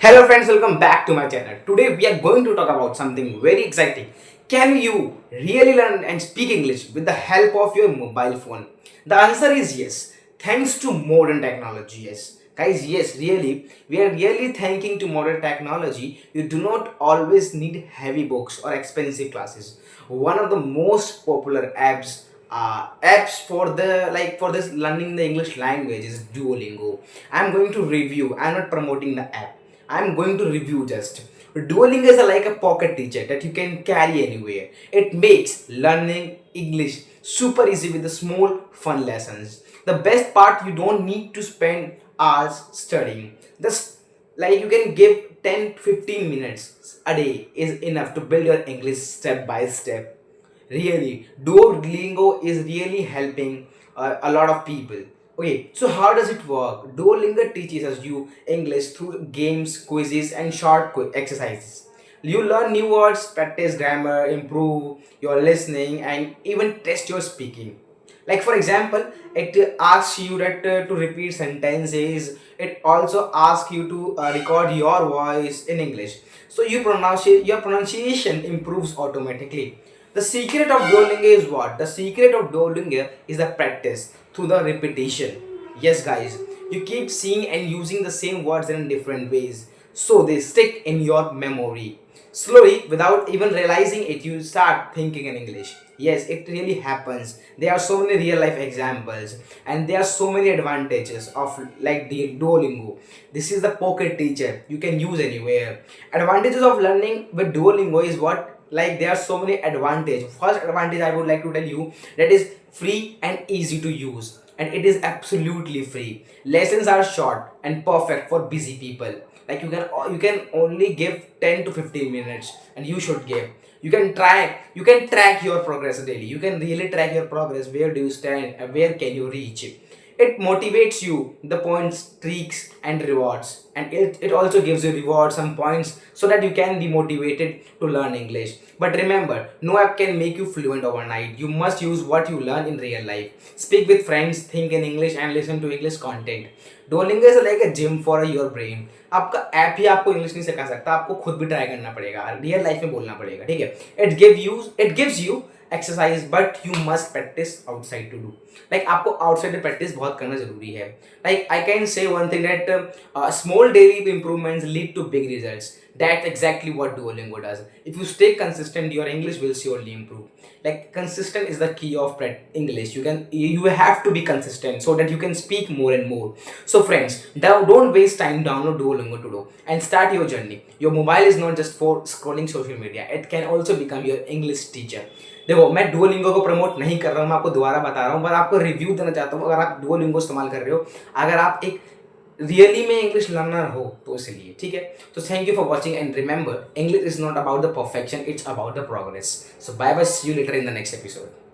Hello friends, welcome back to my channel. Today we are going to talk about something very exciting. Can you really learn and speak English with the help of your mobile phone? The answer is yes. Thanks to modern technology, yes. Guys, yes, really, we are really thanking to modern technology. You do not always need heavy books or expensive classes. One of the most popular apps for for this learning the English language is Duolingo. I'm going to review. I'm not promoting the app. I'm going to review just. Duolingo is like a pocket teacher that you can carry anywhere. It makes learning English super easy with the small fun lessons. The best part, you don't need to spend hours studying. Just like you can give 10 to 15 minutes a day is enough to build your English step by step. Really, Duolingo is really helping a lot of people. Okay, so how does it work? Duolingo teaches us you English through games, quizzes, and short exercises. You learn new words, practice grammar, improve your listening, and even test your speaking. Like for example, it asks you that to repeat sentences. It also asks you to record your voice in English, so your pronunciation improves automatically. The secret of Duolingo is what? The secret of Duolingo is the practice through the repetition. Yes, guys, you keep seeing and using the same words in different ways, so they stick in your memory. Slowly, without even realizing it, you start thinking in English. Yes, it really happens. There are so many real life examples, and there are so many advantages of like the Duolingo. This is the pocket teacher you can use anywhere. Advantages of learning with Duolingo is what? Like there are so many advantages. First advantage I would like to tell you, that is free and easy to use, and it is absolutely free. Lessons are short and perfect for busy people. Like you can only give 10 to 15 minutes, and you should give. You can track your progress daily. You can really track your progress. Where do you stand and where can you reach? It motivates you the points, tricks, and rewards, and it also gives you rewards and points so that you can be motivated to learn English. But remember, no app can make you fluent overnight. You must use what you learn in real life. Speak with friends, think in English, and listen to English content. Duolingo is like a gym for your brain. आपका app ही आपको English नहीं सिखा सकता, आपको खुद भी try करना पड़ेगा, रियल लाइफ में बोलना पड़ेगा, ठीक है. It gives you exercise, but you must practise outside to do. Like आपको आउटसाइड में प्रैक्टिस बहुत करना जरूरी है. Like I can say one thing that small daily improvements lead to big results. That's exactly what Duolingo does. If you stay consistent, your English will surely improve. Like consistent is the key of English. You have to be consistent so that you can speak more and more. So friends, don't waste time. Download Duolingo today and start your journey. Your mobile is not just for scrolling social media. It can also become your English teacher. देखो, मैं Duolingo को promote नहीं कर रहा हूँ, मैं आपको दोबारा बता रहा हूँ, पर आपको रिव्यू देना चाहता हूँ. अगर आप डुओलिंगो इस्तेमाल कर रहे हो, अगर आप एक रियली में इंग्लिश लर्नर हो, तो इसलिए ठीक है. तो thank you for watching, and remember, English is not about the perfection, it's about the progress. So bye bye, see you later in the next episode.